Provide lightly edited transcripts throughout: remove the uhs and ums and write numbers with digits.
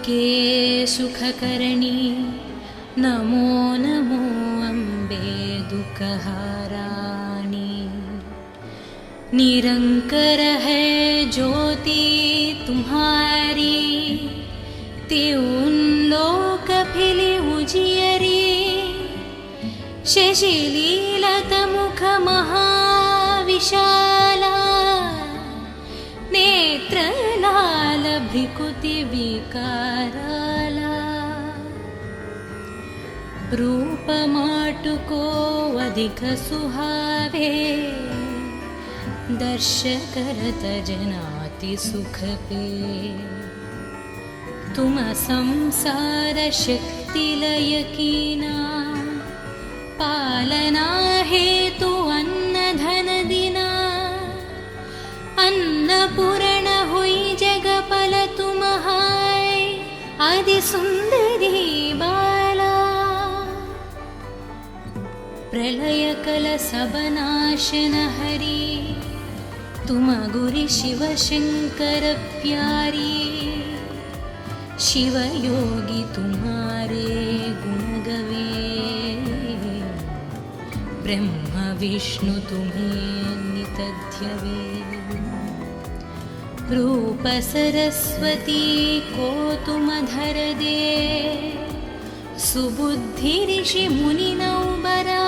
दुर्गे सुखकरणी नमो नमो अम्बे दुःखहाराणि। निरंकर है ज्योति तुम्हारी, त्यों लोक फिली उजियरी। शशिलीलत मुख महाविशाला, नेत्रलाल भ्रिकुति विकाराला। रूप माटुको अधिक सुहावे, दर्श करत जनाति सुख पे। तुम संसार शक्ति लय कीना, पालना हेतु अन्न धन दिना। अन्नपूर्ण हुई जगपल तुम हाय, आदि सुंदरी बाला। प्रलय कल सब नाशन हरी, तुम गुरि शिव शंकर प्यारी। शिव योगी तुम्हारे गुण गवे, ब्रह्म विष्णु तुम्हें नित ध्यवे। रूप सरस्वती को तुम धर दे, सुबुद्धि ऋषि मुनि नौबरा।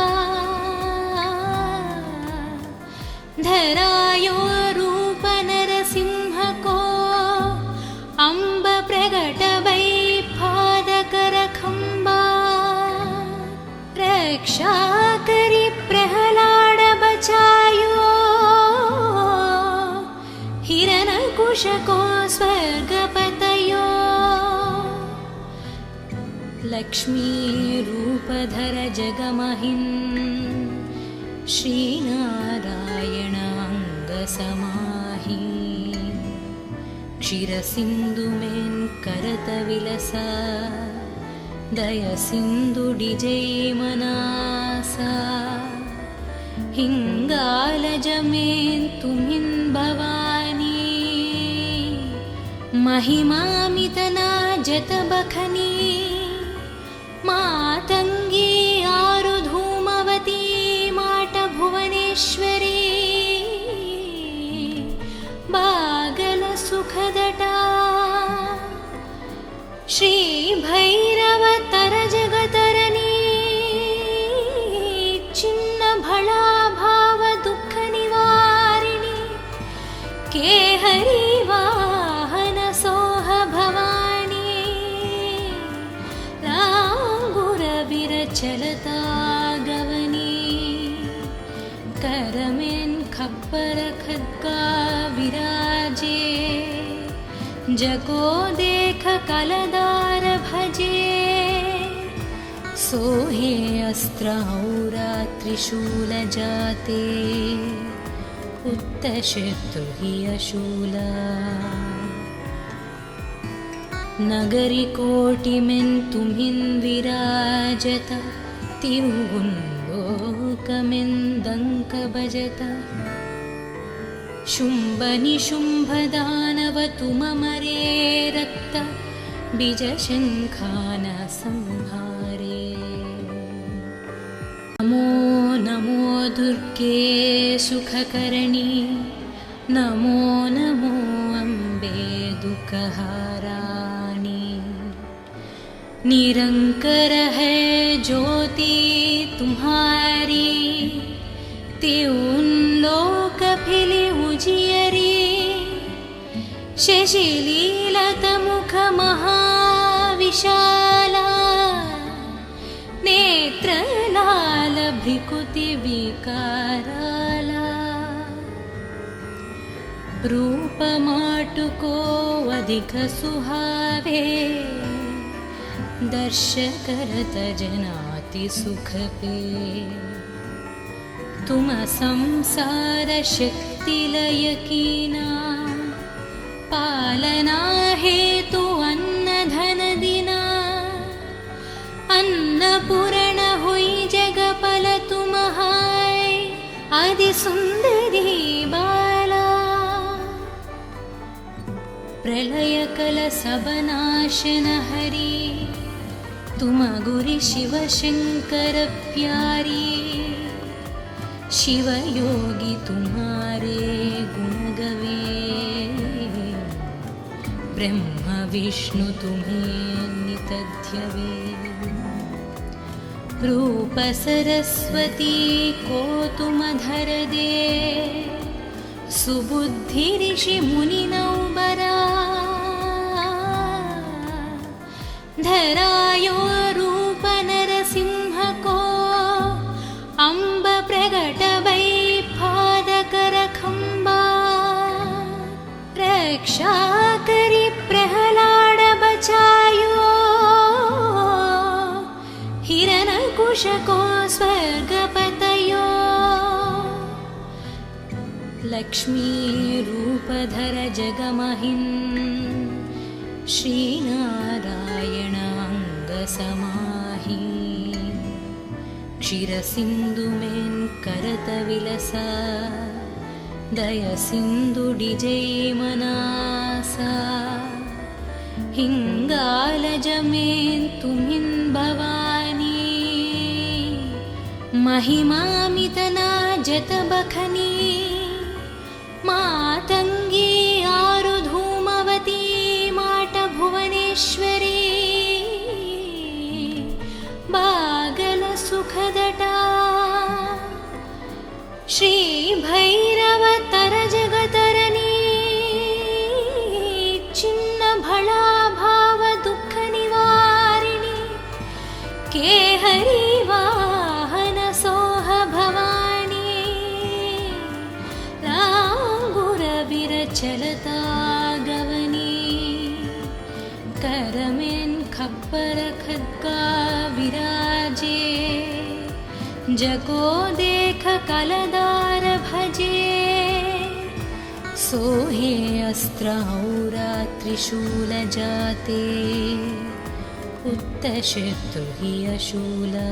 धरायो रूप नरसिंह को, अम्ब प्रगट वै पादकर खंबा। रक्षा करी प्रहलाद बचायो, हिरण्यकुश को स्वर्ग पतयो। लक्ष्मी रूप धर जगमहिं, श्रीनारायण अंग समाहि। क्षीर सिंधु में करत विलसा, दय सिंधु डिजै मनासा। हिंगालज में तुमिन भवानी, महिमामितना जत बखनी। मातंगी आरु धूमवती, माट भुवनेश्वरी। बागल सुखदटा, श्री भैरव तर जगतरनी। चिन्न भला भाव दुख निवारिणी, के हरि वाहन सोह भवानी। लांगुर विरचलता गवनी, करमें खप्पर खड्गा विराजे। जगो देख कलदार भजे, सोहे अस्त्र औरा त्रिशूल जाते। उत्तशत्रु हि अशूला, नगरी कोटि में तुम्हिं विराजत। तिरुगुं लोक में दंक बजत। शुंभ निशुंभ दानव तुम मरे, रक्त बीज शंखान संहारे। नमो नमो दुर्गे सुखकरणी, नमो नमो अम्बे दुःखहाराणि। निरंकर है ज्योति तुम्हारी, त्यों लोक फिली उजियरी। शशिलीलत मुख महाविशाला, नेत्रलाल भ्रिकुति विकाराला। रूप माटुको अधिक सुहावे, दर्श करत जनाति सुख पे। तुम संसार शक्ति लय कीना, पालना हेतु अन्न धन दिना। अन्नपूर्ण हुई जगपल तुम हाय, आदि सुंदरी बाला। प्रलयकलसबनाशन हरि तुम गुरि शिव शंकर प्यारी शिव योगी तुम्हारे गुण गवे ब्रह्म विष्णु तुम्हें नित ध्यवे रूप सरस्वती को तुम धर दे सुबुद्धि ऋषि मुनि नौबरा धरायो रूप नरसिंह को अम्ब प्रगट वै पादकर खंबा रक्षा करी प्रहलाद बचायो हिरण्यकुश को स्वर्गपतयो लक्ष्मी रूपधर जगमहिन् श्रीनारायण अंग समाहि क्षीरसिंधु में करत विलसा दय सिंधु डिजय मनासा हिंगालज में तुमिन् भवानी महिमामितना जत बखनी मातंगी आरु धूमवती माट भुवनेश्वरी बागल सुखदटा श्री भैरव तर जगतरनी चिन्न भला भाव दुख निवारिणी के हरि वाहन सोह भवानी लांगुर विरचलता गवनी करमें खप्पर खद्गा विराजे जको देख कलदार भजे सोहे अस्त्र औरा त्रिशूल जाते उत्तशत्रु अशूला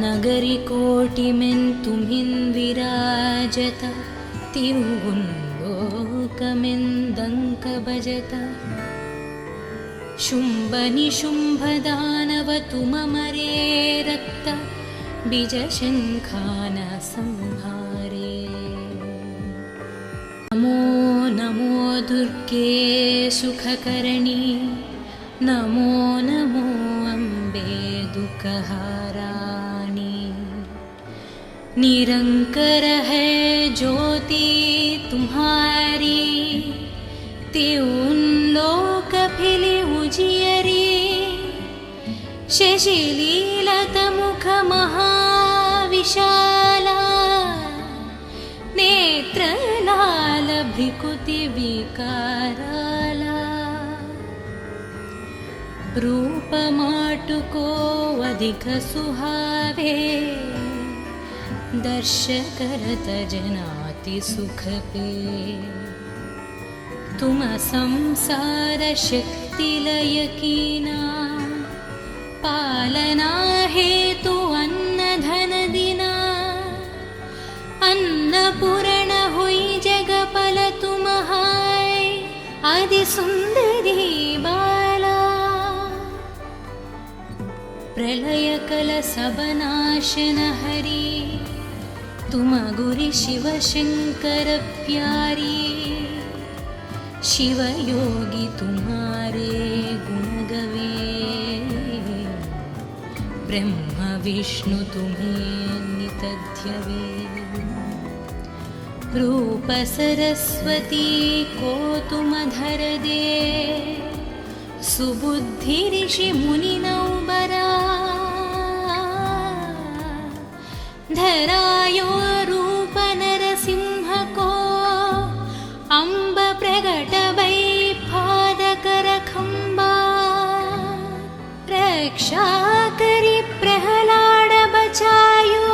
नगरी कोटि में तुम्हिन् विराजत तिरुगुंलोकमें दंक बजत शुंभ निशुंभ दानव तुम मरे रक्त बीज शंखान संहारे नमो नमो दुर्गे सुखकरणी नमो नमो अम्बे दुःखहाराणी निरंकर है ज्योति तुम्हारी त्यों लोक फिली उजियरी शशिलीलत मुख महाविशाला नेत्र लाल भ्रिकुति विकाराला रूप माटुको अधिक सुहावे दर्श करत जनाति सुख पे तुम संसार शक्ति लय कीना पालना हेतु अन्न धन दिना अन्नपूर्ण हुई जगपल तुम हाय आदि सुंदरी बाला प्रलय कल सबनाशन हरि तुम गुरि शिव शंकर प्यारी शिव योगी तुम्हारे गुण गवे ब्रह्म विष्णु तुम्हें नित ध्यवे रूप सरस्वती को तुम धर दे सुबुद्धि ऋषि मुनि नौबरा धरायो रूप नरसिंह को अम्ब प्रगट वै पादकर खंबा रक्षा करी प्रहलाद बचायो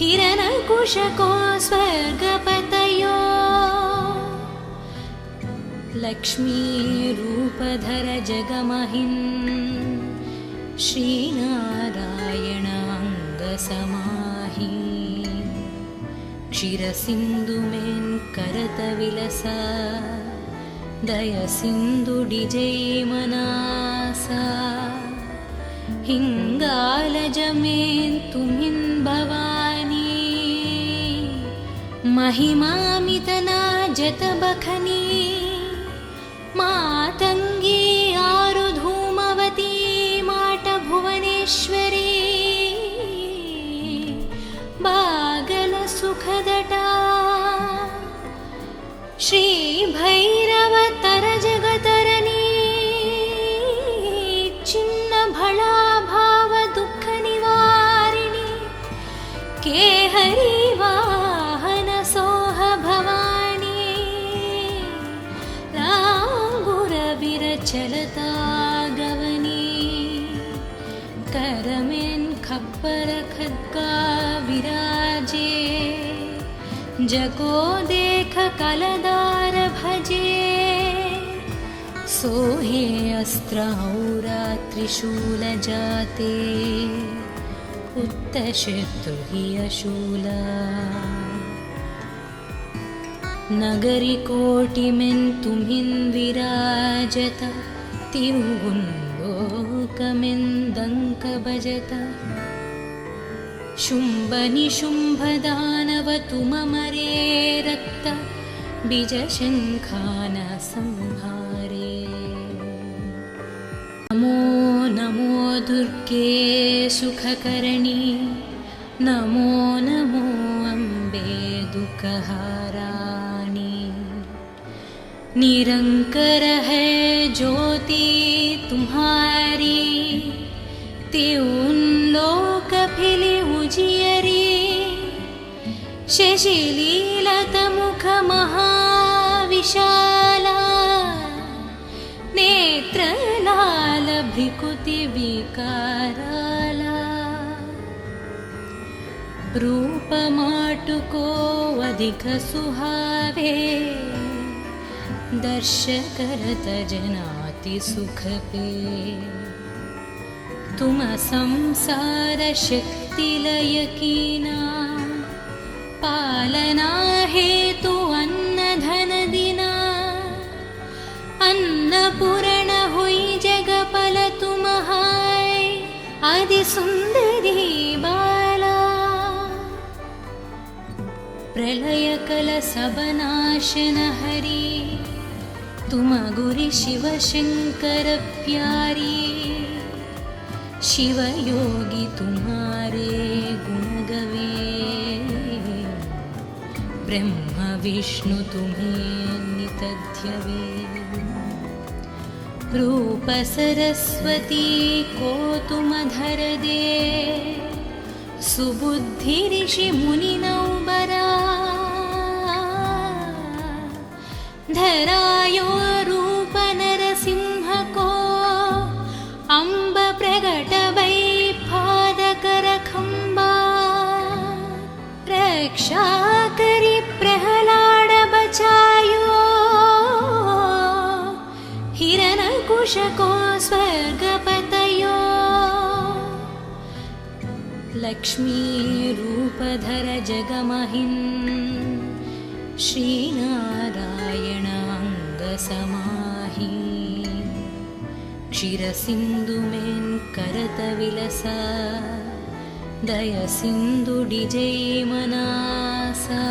हिरण्यकुश को स्वर्गपतयो लक्ष्मी रूपधर जगमहिन् श्रीनारायण अंग समाहि क्षीरसिन्धुमेन् करतविलसा दयसिन्धुडिजैमनासा हिङ्गालजमेन् तुमिन् भवानी महिमामितना जतबखनी मातङ्गी आरुधूमवती माटभुवनेश्वरी बागलसुखदटा श्रीभैरवतरजगतरणी छिन्नभळाभावदुःखनिवारिणि केहरी वाहनसोह भवानी लाङ्गुरविरचलता गवनी करमेन् खप्पर खड्गा विराजे जगो देख कलदार भजे सोहे अस्त्रौरा त्रिशूल जाते उत्तशत्रुहि अशूला नगरी कोटिमेन् तुमिन् विराजत तिरुगुण्लोकमेन् दङ्क भजत शुम्भनिशुम्भदानव तुममरे रक्त बीजशङ्खान संहारे नमो नमो दुर्गे सुखकरणी नमो नमो अम्बे दुःखहाराणि निरंकर है ज्योति तुम्हारी त्यों लोक फिली उजियरी शशिलीलत मुख महाविशाला नेत्रलाल भ्रिकुति विकाराला रूप माटुको अधिक सुहावे दर्श करत जनाति सुख पे तुम संसार शक्ति लय कीना पालना हेतु अन्न धन दिना अन्नपूर्ण हुई जगपल तुम हाय आदि सुंदरी बाला प्रलय कल सबनाशन हरी तुम गुरि शिव शंकर प्यारी शिव योगी तुम्हारे गुण गवे ब्रह्म विष्णु तुम्हें नित ध्यवे रूप सरस्वती को तुम धर दे सुबुद्धि ऋषि मुनि नौबरा धरायो रूप नरसिंह को अम्ब प्रगट वै पादकर खंबा रक्षा करी प्रहलाद बचायो हिरण्यकुश को स्वर्गपतयो लक्ष्मी रूपधर जगमहिन् श्रीनारायण अंग समाहि क्षीरसिन्धुमेन् करतविलसा दयसिन्धुडिजैमनासा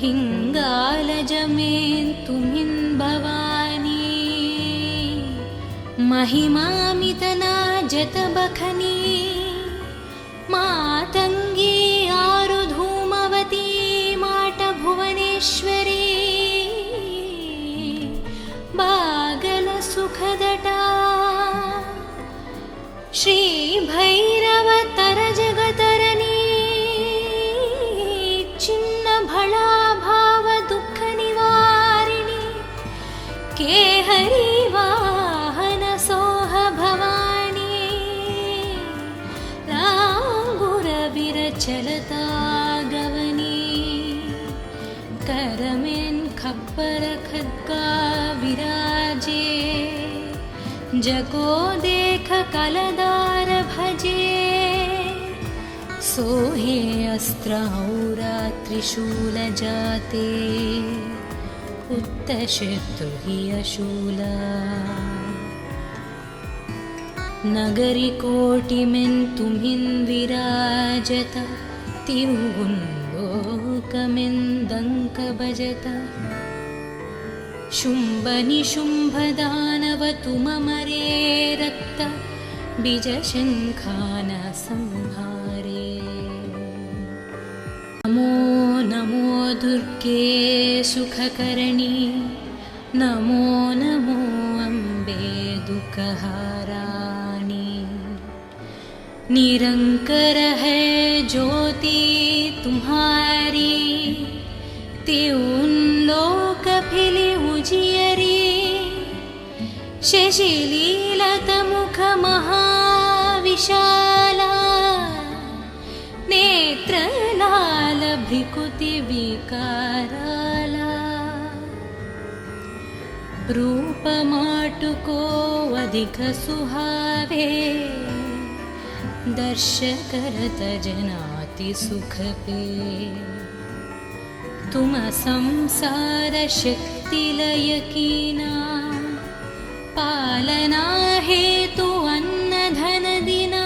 हिङ्गालजमेन् तुमिन् भवानी महिमामितना जतबखनी मातङ्गी आरुधूमवती माटभुवनेश्वरी बागलसुखदटा श्रीभैरवतरजगतरणी छिन्नभळाभावदुःखनिवारिणि केहरी वाहनसोह भवानी लाङ्गुरविरचलता गवनी करमेन् खप्पर खड्गा विराजे जगो देख कलदार भजे सोहे अस्त्रहौरात्रिशूलजाते उत्तशत्रु हि अशूला नगरिकोटिमेन्तुमिन् विराजत तिरुगुण्लोकमेन्दङ्क भजत शुम्भनिशुम्भदानवतुममरे रक्त बीजशङ्खान संहारे नमो नमो दुर्गे सुखकर्णी नमो नमो अम्बे दुःखहाराणि निरंकर है ज्योति तुम्हारी त्यों लोक फिली उजियरी शशिलीलत मुख महाविशाला नेत्रलाल भ्रिकुति विकाराला रूप माटुको अधिक सुहावे दर्श करत जनाति सुख पे तुम संसार शक्ति लय कीना पालना हेतु अन्न धन दिना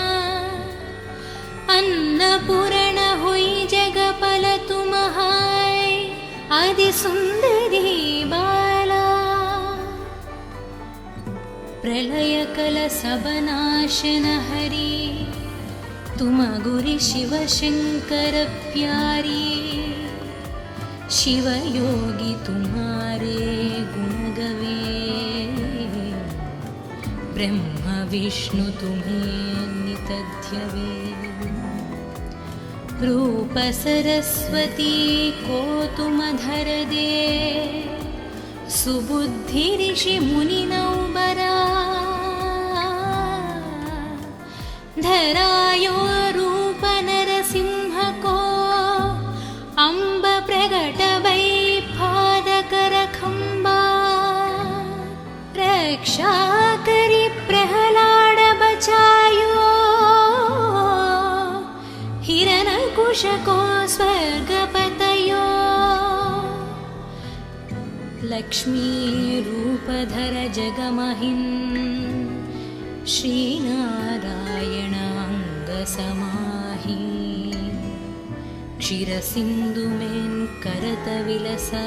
अन्नपूर्ण हुई जगपल तुम हाय आदि सुंदरी बाला प्रलय कल सबनाशन हरि तुम गुरि शिव शंकर प्यारी शिव योगी तुम्हारे गुण गवे ब्रह्म विष्णु तुम्हें नित ध्यवे रूप सरस्वती को तुम धर दे सुबुद्धि ऋषि मुनि नौबरा धरायो रूप नरसिंह को अम्ब प्रगट वै पादकर खंबा रक्षा करी प्रहलाद बचायो हिरण्यकुश को स्वर्ग पतयो लक्ष्मी रूपधर जगमहिन् श्रीनारायण अंग समाहि क्षीरसिंधु में करत विलसा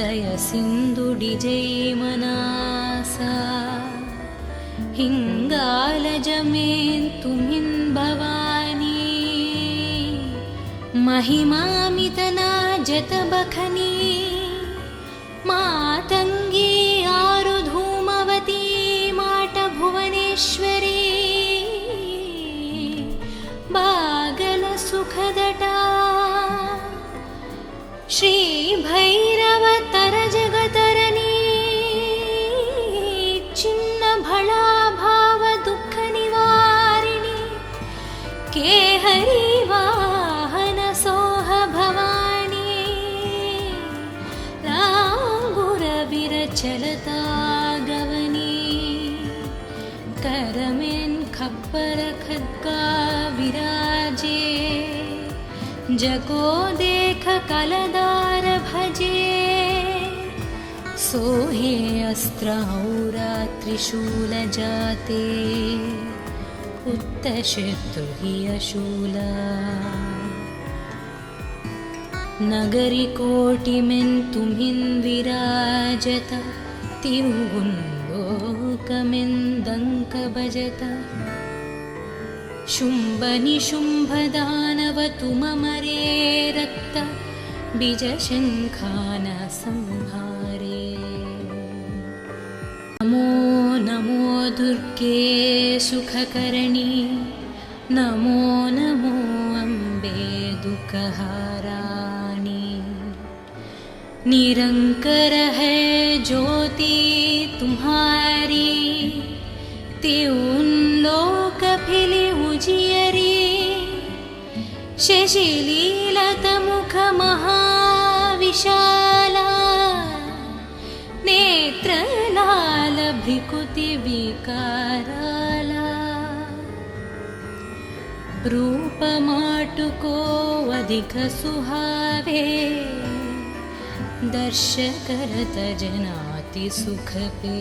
दय सिंधु डिजय मनासा हिंगालज में तुमिन् भवानी महिमामितना जत बखनी मातंगी आरु धूमवती माट भुवनेश्वरी बागल सुखदटा श्री भैरव तर जगतरनी चिन्न भला भाव दुख निवारिणी के हरि वाहन सोह भवानी लांगुर विरचलता गवनी करमें खप्पर खद्गा विराजे जगो देख कलदार भजे सोहे अस्त्रहौरात्रिशूलजाते उत्तशत्रु हि अशूला नगरिकोटिमेन्तुमिन् विराजत तिरुगुण्लोकमेन्दङ्क भजत शुम्भनिशुम्भदानवतुममरे रक्त बीजशङ्खान संहारे नमो नमो दुर्गे सुखकर्णी नमो नमो अम्बे दुःखहाराणि निरंकर है ज्योति तुम्हारी त्यों लोक फिली उजियरी शशिलीलत मुख महाविशाला नेत्रलाल भ्रिकुति विकाराला रूप माटुको अधिक सुहावे, दर्श करत जनाति सुख पे।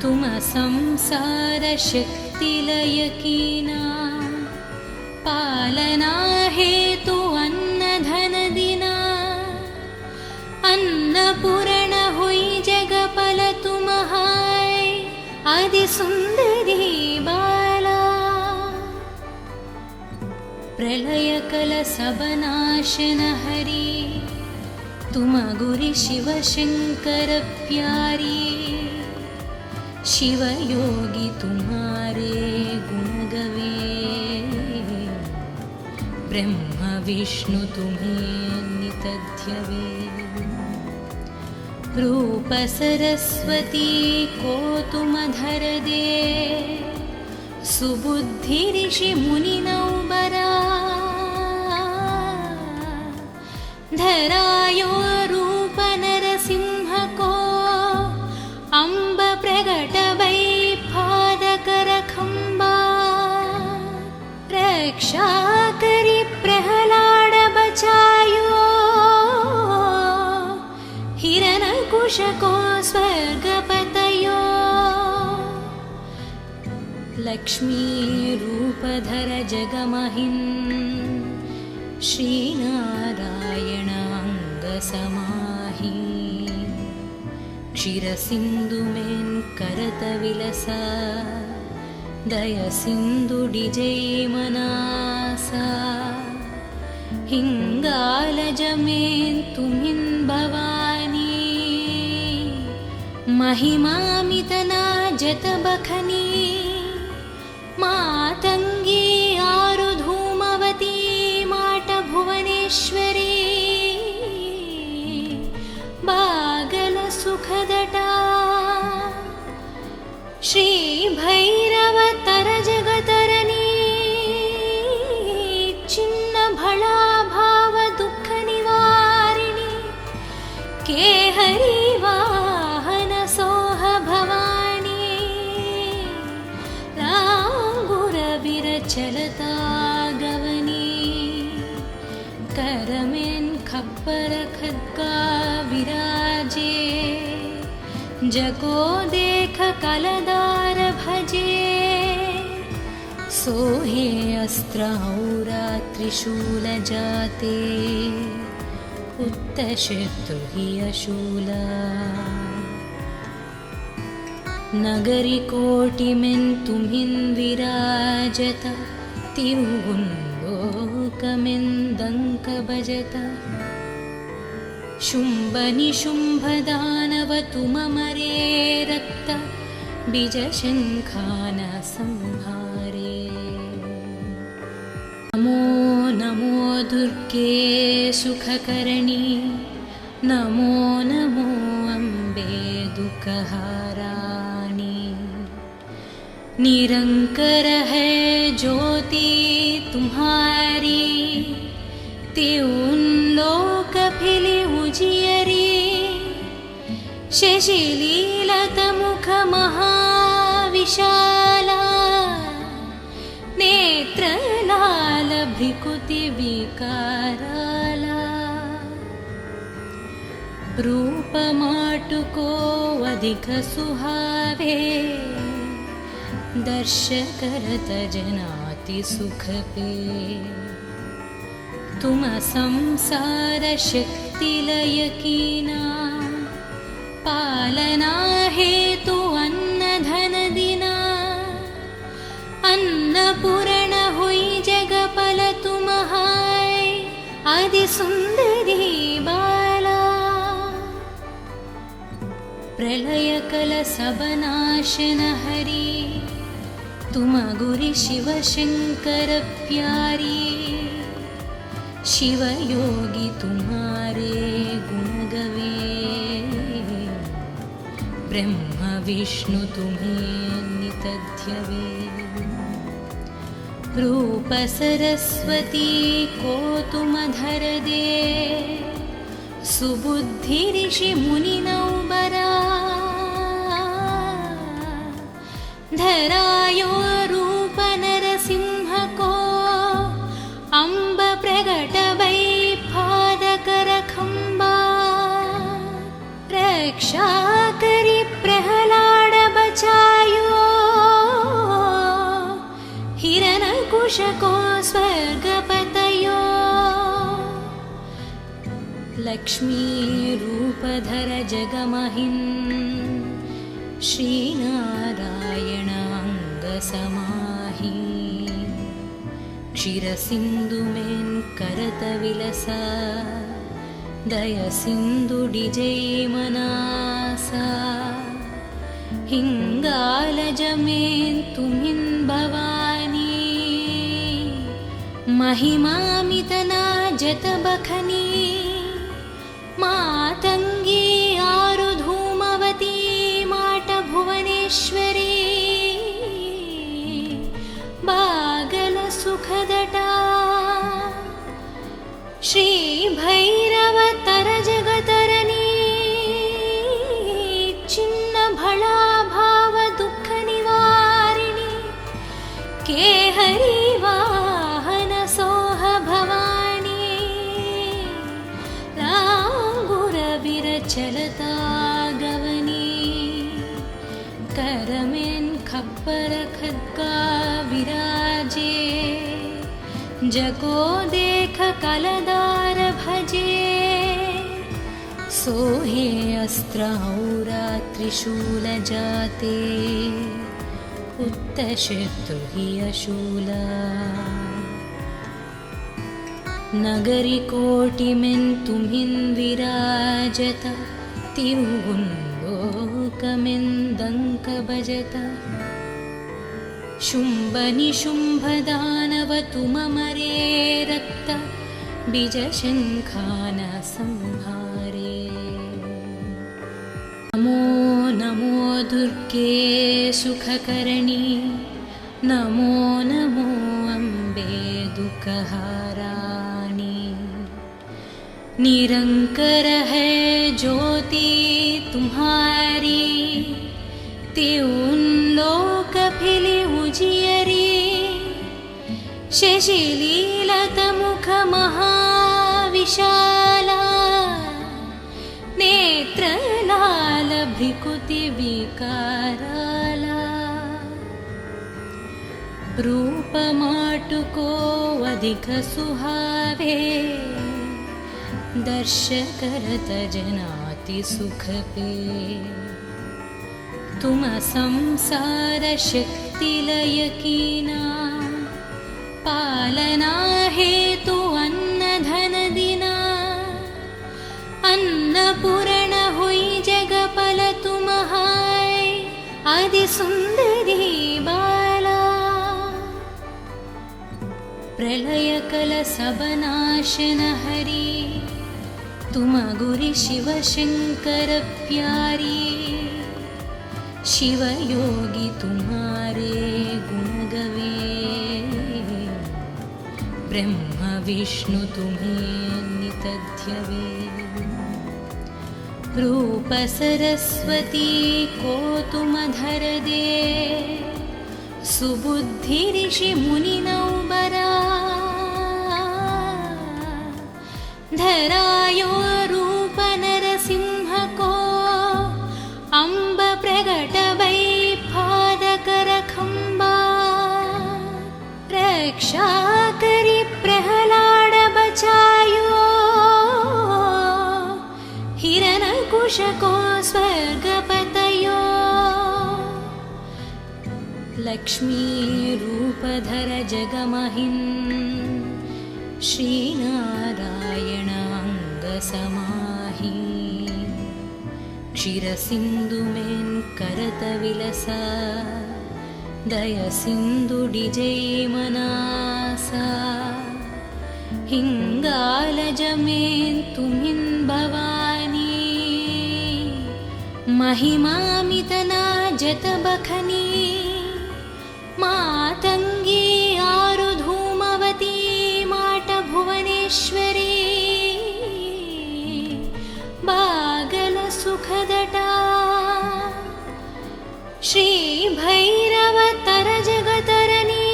तुम संसार शक्ति लय कीना, पालना हेतु अन्न धन दिना। अन्नपूर्ण हुई जगपल तुम हाय, आदि सुंदरी बाला। प्रलय कल सब नाशन हरि, तुम गुरि शिव शंकर प्यारी। शिव योगी तुम्हारे गुण गवे, ब्रह्म विष्णु तुम्हें नित ध्यवे। रूप सरस्वती को तुम धर दे, सुबुद्धि ऋषि मुनि नौबरा। धरायो रूप नरसिंह को, अम्ब प्रगट वै पादकर खंबा। रक्षा करी प्रहलाद बचायो, हिरण्यकुश को स्वर्ग पतयो। लक्ष्मी रूप धर जगमहिं, श्रीनारायण अंग समाहि। क्षीर सिंधु में करत विलसा, दय सिंधु डिजै मनासा। हिंगालज में तुमिन भवानी, महिमामितना जत बखनी। मातंगी आरु धूमवती, माट भुवनेश्वरी। बागल सुखदटा, श्री भैरव तर जगतरनी। चिन्न भला भाव दुख निवारिणी, के हरि वाहन सोह भवानी। लांगुर विरचलता गवनी, करमें खप्पर खद्गा विराजे। जको देख कलदार भजे, सोहे अस्त्र औरा त्रिशूल जाते। उत्तशत्रु हि अशूला, नगरी कोटि में तुम्हिन विराजत। तिरुगुंलोकमें दंक बजत। शुंभ निशुंभ दानव तुम मरे, रक्त बीज शंखान संहारे। नमो नमो दुर्गे सुखकरणी, नमो नमो अम्बे दुःखहाराणी। निरंकर है ज्योति तुम्हारी, त्यों लोक फिली उजियरी। शशिलीलत मुख महाविशाला, नेत्र लाल भ्रिकुति विकाराला। रूप माटुको अधिक सुहावे, दर्श करत जनाति सुख पे। तुम संसार शक्ति लय कीना, पालना हेतु अन्न धन दिना। अन्नपूर्ण हुई जगपल तुम हाय, आदि सुंदरी बाला। प्रलय कल सब नाशन हरि, तुम गुरि शिव शंकर प्यारी। शिव योगी तुम्हारे गुण गवे, ब्रह्म विष्णु तुम्हें नित ध्यवे। रूप सरस्वती को तुम धर दे, सुबुद्धि ऋषि मुनि नौबरा। धरायो रूप नरसिंह कुशको स्वर्गपतयो लक्ष्मीरूपधर जगमहिन् श्रीनारायण अङ्गसमाहि क्षीरसिन्धुमेन् करतविलसा दयसिन्धुडिजैमनासा हिङ्गालजमेन् तुमिन् भवानी महिमामितना जतबखनी मातङ्गी आरुधूमवती माटभुवनेश्वरी बागलसुखदटा श्रीभैरवतरजगतरणी छिन्नभळाभावदुःखनिवारिणि केहरी वाहनसोह भवानी लाङ्गुरविरचलता गवनी करमेन् खप्पर खड्गा विराजे जगो देख कलदार भजे सोहे अस्त्रौरा त्रिशूल जाते उत्तशत्रुहि अशूला नगरी कोटिमेन् तुमिन् विराजत तिरुगुण्लोकमेन् दङ्क भजत शुम्भनिशुम्भदानव तुममरे रक्त बीजशङ्खान संहारे नमो नमो दुर्गे सुखकरणी नमो नमो अम्बे दुःखहाराणि निरंकर है ज्योति तुम्हारी त्यों लोक फिली उजियरी शशिलीलत मुख महाविशाला नेत्रलाल भ्रिकुति विकाराला रूप माटुको अधिक सुहावे दर्श करत जनाति सुख पे तुम संसार शक्ति लय कीना पालना हेतु अन्न धन दिना अन्नपूर्ण हुई जगपल तुम हाय आदि सुंदरी बाला प्रलय कल सबनाशन हरि तुम गुरि शिव शंकर प्यारी शिव योगी तुम्हारे गुण गवे ब्रह्म विष्णु तुम्हें नित ध्यवे रूप सरस्वती को तुम धर दे सुबुद्धि ऋषि मुनि नौबरा धरायो रूप नरसिंह को अम्ब प्रगट वै पादकर खंबा रक्षा करी प्रहलाद बचायो हिरण्यकुश को स्वर्गपतयो लक्ष्मी रूपधर जगमहिन् श्रीनारायण अङ्गसमाहि क्षीरसिन्धुमेन् करतविलसा दयसिन्धुडिजैमनासा हिङ्गालजमेन् तुमिन् भवानी महिमामितना जतबखनी मातङ्गी आरुधूमवती माटभुवनेश्वरी बागलसुखदटा श्रीभैरवतरजगतरणी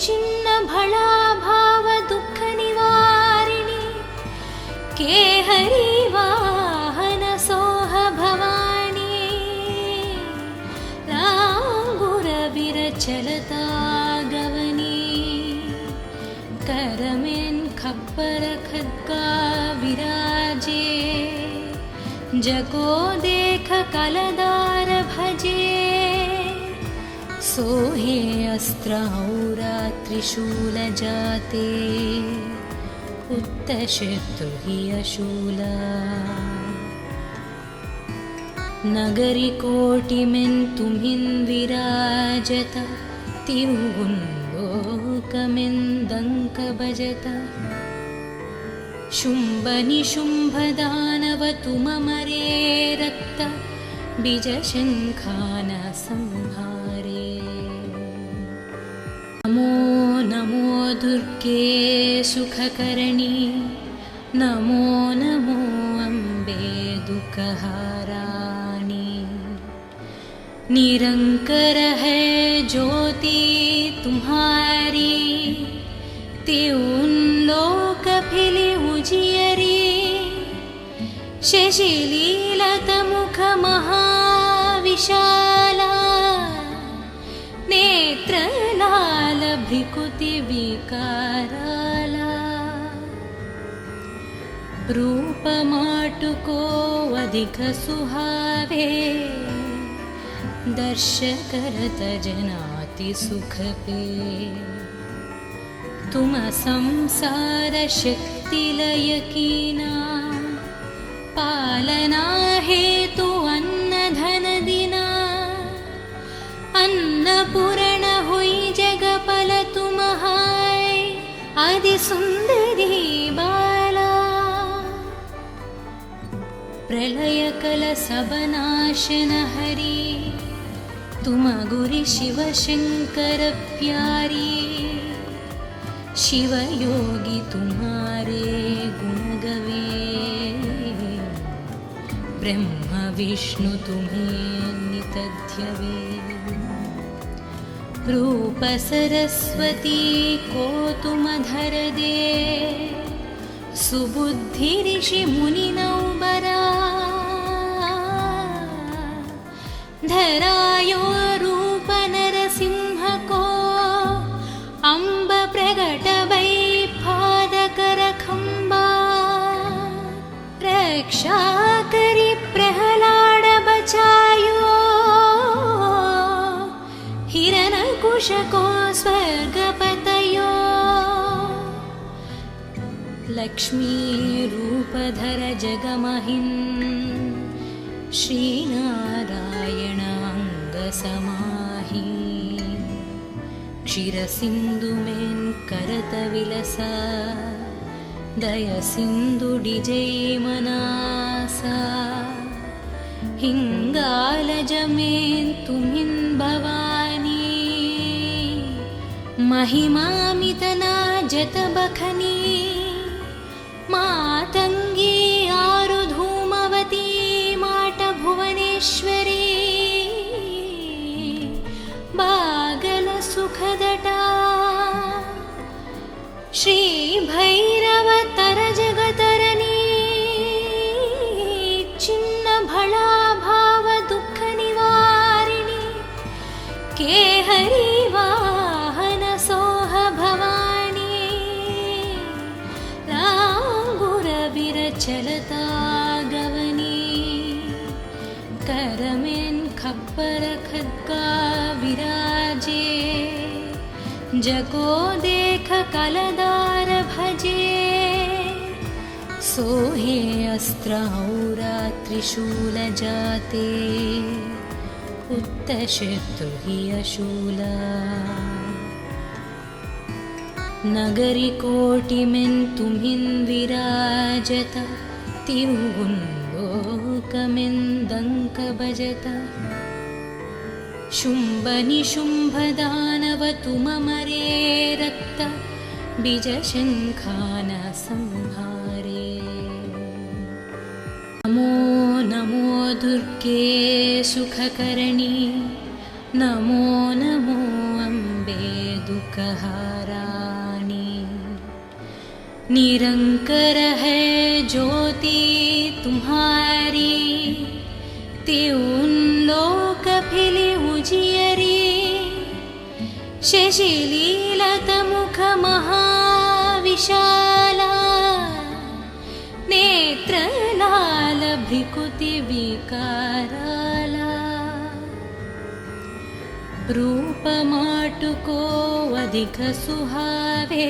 छिन्नभळाभावदुःखनिवारिणि केहरी वाहनसोह भवानी लाङ्गुरविरचलता करमें खप्पर खड्गा विराजे, जको देख कलदार भजे, सोहे अस्त्र औरा त्रिशूल जाते, उत्तशत्रु हि अशूला। नगरी कोटिमें तुम्हिं विराजत, तिरुगुंलोकमें दंक भजत। शुंभ निशुंभ दानव तुममरे रक्त, बीज शंखान संहारे। नमो नमो दुर्गे सुखकरणी, नमो नमो अम्बे दुःखहाराणि। निरंकर है ज्योति तुम्हारी, त्यों लोक फिली उजियरी। शशिलीलत मुख महाविशाला, नेत्र लाल भ्रिकुति विकाराला। रूप माटुको अधिक सुहावे, दर्श करत जनाति सुख पे। तुम संसार शक्ति लय कीना, पालना हेतु अन्न धन दिना। अन्नपूर्ण हुई जगपल तुम हाय, आदि सुंदरी बाला। प्रलय कल सब नाशन हरी, तुम गुरि शिव शंकर प्यारी। शिव योगी तुम्हारे गुण गवे, ब्रह्म विष्णु तुम्हें नित ध्यवे। रूप सरस्वती को तुम धर दे, सुबुद्धि ऋषि मुनि नौबरा। धरायो रूप नरसिंह को, अम्ब प्रगट भई पादकर खंबा। रक्षा करी प्रहलाद बचायो, हिरण्यकुश को स्वर्ग पतयो। लक्ष्मी रूप धर जगमहिं, श्रीनारायण अंग समाहि। क्षीर सिंधु में करत विलसा, दय सिंधु डिजै मनासा। हिंगालज में तुम्हिं भवानी, महिमामितना जत बखनी। मातंगी आरु धूमवती, माट भुवनेश्वरी। बागल सुखदटा, श्री भैरव तर जगतरनी। चिन्न भला भाव दुख निवारिणी, केहरी वाहन सोह भवानी। लांगुर विरचलता गवनी, करमें खप्पर खड्गा विराजे। जको देख कलदार भजे, सोहे अस्त्र औरा त्रिशूल जाते, उत्तशत्रु हि अशूला। नगरी कोटिमें तुम्हिं विराजत, तिरुगुंलोकमें दंक भजत। शुंभ निशुंभ दानव तुममरे रक्त, बीज शंखान संहारे। नमो नमो दुर्गे सुखकरणी, नमो नमो अम्बे दुःखहाराणि। निरंकर है ज्योति तुम्हारी, त्यों लोक फिली उजियरी। शशिलीलत मुख महाविशाला, विशाला नेत्रलाल भ्रिकुति विकाराला रूपमाटुको अधिक सुहावे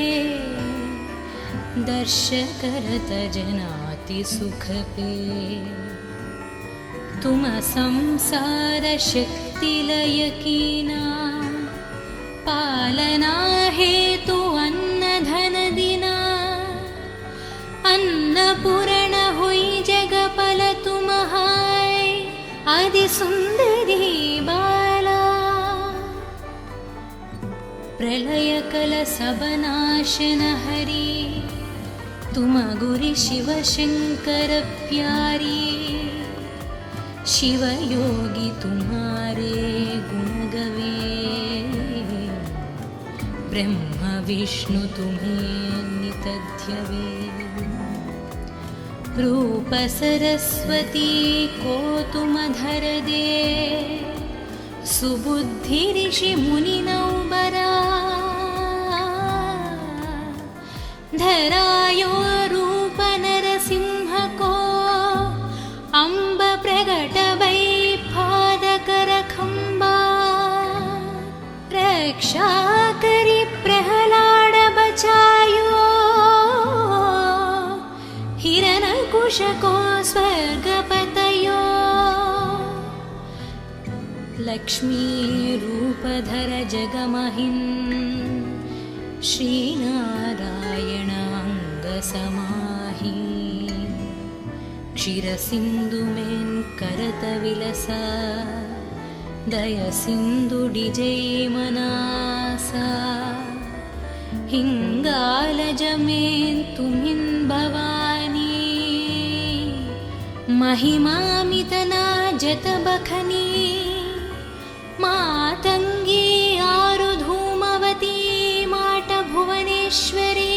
दर्श करत जनाति सुख पे तुम संसार शक्ति लय कीना पालना हेतु अन्न धन दिना अन्नपूर्ण हुई जगपल तुम हाय आदि सुंदरी बाला प्रलय कल सब नाशन हरि तुम गुरि शिव शंकर प्यारी शिव योगी तुम्हारे गुण गवे ब्रह्म विष्णु तुम्हें नित ध्यवे रूप सरस्वती को तुम धर दे सुबुद्धि ऋषि मुनि नौबरा धरायो रूप नरसिंह को अम्ब प्रगट वै पादकर खंबा रक्षा करी प्रहलाद बचायो हिरण्यकुश को स्वर्ग पतयो लक्ष्मी रूपधर जगमहिं श्रीनारायण अंग समाहि क्षीर सिंधु में करत विलसा दय सिंधु डिजय मनासा हिंगालज में तुमिन भवानी महिमामितना जत बखनी मातंगी आरु धूमवती माट भुवनेश्वरी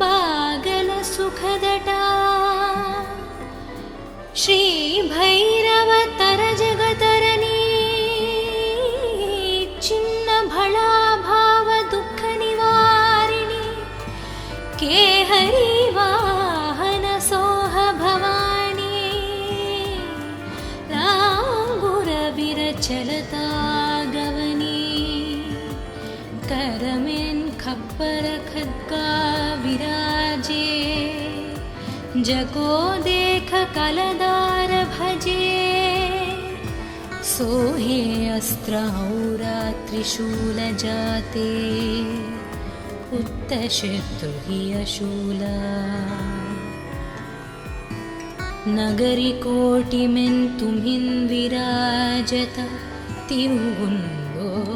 बागल सुखदटा श्री भैरव तर जगतरनी चिन्न भला भाव दुख निवारिणी के हरि वाहन सोह भवानी लांगुर विरचलता गवनी करमें खप्पर खद्गा विराजे जगो देख कलदार भजे सोहे अस्त्र औरा त्रिशूल जाते उत्तशत्रु हि अशूला नगरी कोटि में तुम्हिन विराजत तिरुगुंलोकमें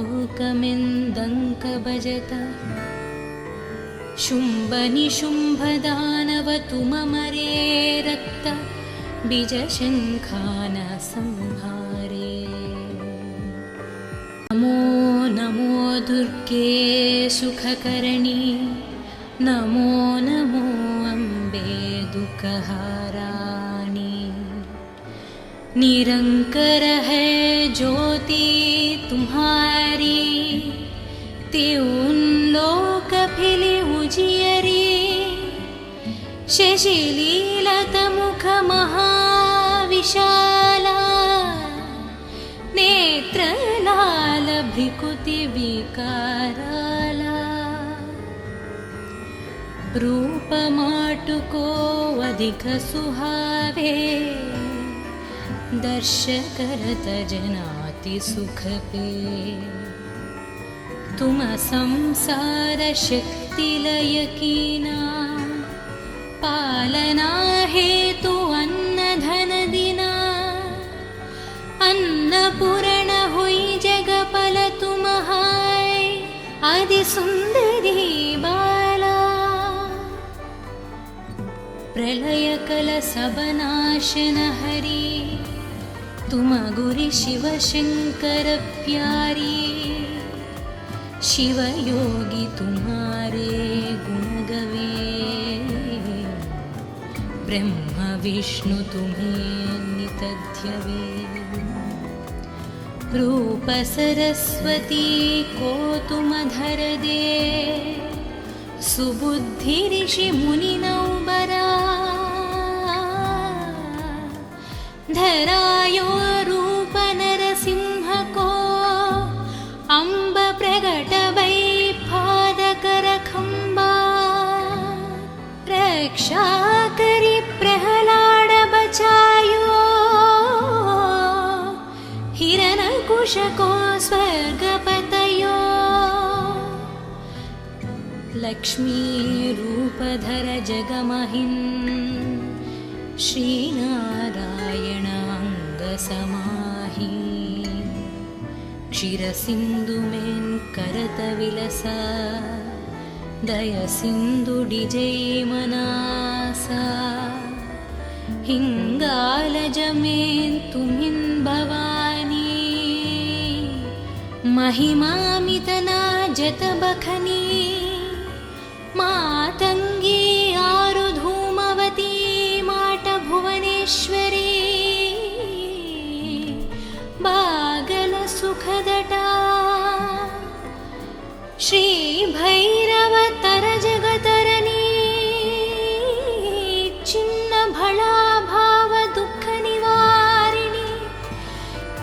दंक बजत शुंभ निशुंभ दानव तुम मरे रक्त बीज शंखान संहारे नमो नमो दुर्गे सुखकरणी नमो नमो अम्बे दुःखहाराणी निरंकर है ज्योति तुम्हारी त्यों लोक फिली उजियरी शशिलीलत मुख महाविशाला नेत्रलाल भ्रिकुति विकाराला रूपमाटुको अधिक सुहावे दर्श करत जनाति सुख पे तुम संसार शक्ति लय कीना पालना हेतु अन्न धन दिना अन्नपूर्ण हुई जगपल तुम हाय आदि सुंदरी बाला प्रलय कल सब नाशन हरि तुम गुरि शिव शंकर प्यारी शिव योगी तुम्हारे गुण गवे ब्रह्म विष्णु तुम्हें नित ध्यवे रूपसरस्वती कोतुमधर दे सुबुद्धिऋषिमुनिनौ बरा धरायो रूप नरसिंह को अम्ब प्रगट वै पादकरखम्बा रक्षा करि प्रहलाद बचायो हिरण्यकुशको स्वर्गपतयो लक्ष्मी रूपधर जगमहिन् श्रीनारायण अंगसमाहि क्षीरसिन्धुमेन् करतविलसा दयसिन्धुडिजैमनासा हिङ्गालजमेन् तुमिन् भवानी महिमामितना जतबखनी मातङ्गी आरुधूमवती माटभुवनेश्वरी बागलसुखदटा श्रीभैरवतर जगतरणी चिन्नभला भावदुःखनिवारिणी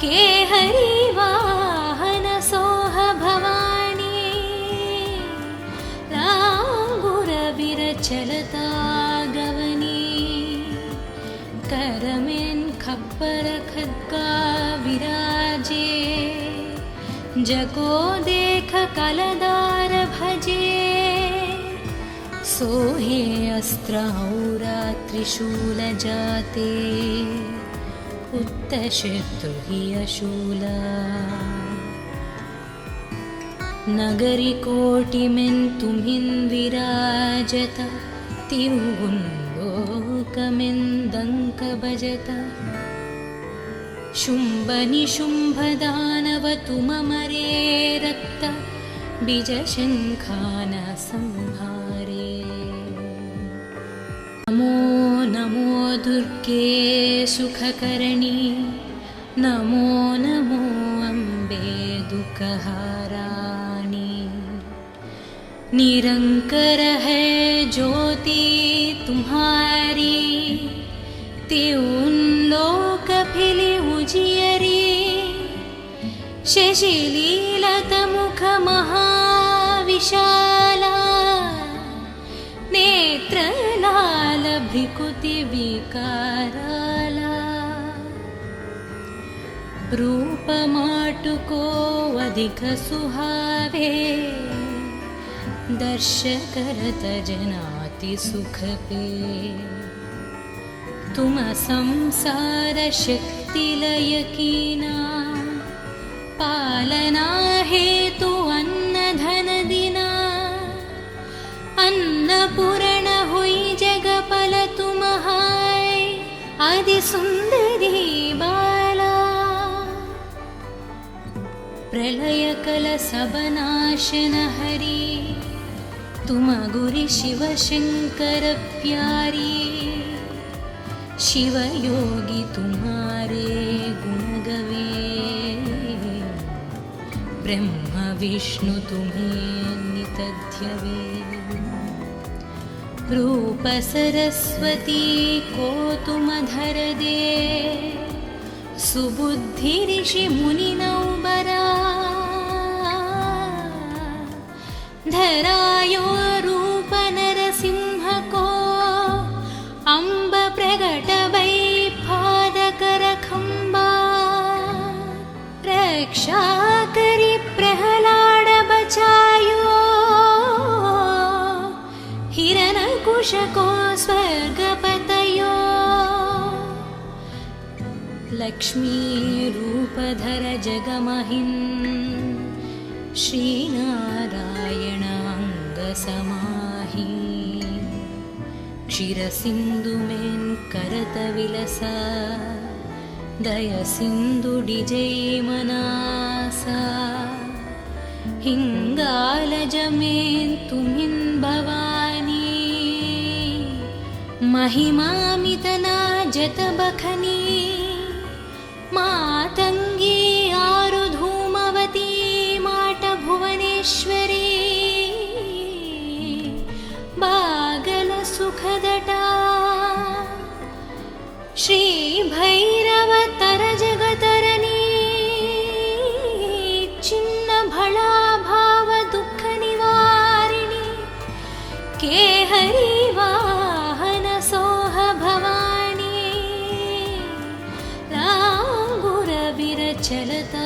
केहरी वाहन सोह भवानी लांगुरविरचलता गवनी करमेन् खप्पर खड्गा विराजे जगो देख कलदार भजे सोहे अस्त्रौरा त्रिशूल जाते उत्तशत्रुहि अशूला नगरी कोटिमेन् तुमिन् विराजत तिरुगुण्लोकमेन् दङ्क भजत शुम्भ निशुम्भ दानव तुममरे रक्त बीजशङ्खान संहारे नमो नमो दुर्गे सुखकरणी नमो नमो अम्बे दुःखहाराणि निरंकर है ज्योति तुम्हारी त्यों लोक फिली उजियरी शशिलीलत मुख महाविशाला नेत्रलाल भ्रिकुति विकाराला रूप माटुको अधिक सुहावे दर्श करत जनाति सुख पे तुम संसार शक्ति लय कीना पालना हेतु अन्न धन दिना अन्नपूर्ण हुई जगपल तुम हाय आदि सुंदरी बाला प्रलय कल सबनाशन हरि तुम गुरि शिव शंकर प्यारी शिव योगी तुम्हारे गुण गवे ब्रह्म विष्णु तुम्हें नित ध्यवे रूप सरस्वती कोतुमधर दे सुबुद्धि ऋषि मुनिनौ बरा धरायो रूप नरसिंह को अम्ब प्रगट वै पादकरखम्बा रक्षा करि प्रहलाद बचायो हिरण्यकुशको स्वर्गपतयो लक्ष्मी रूपधर जगमहिन् श्रीनारायण अंगसमाहि क्षीरसिन्धुमेन् करतविलसा दयसिन्धुडिजैमनासा हिङ्गालजमेन् तुमिन् भवानी महिमामितना जतबखनी मातङ्गी आरु परिवाहन सोह भवानी लांगुर विरचलता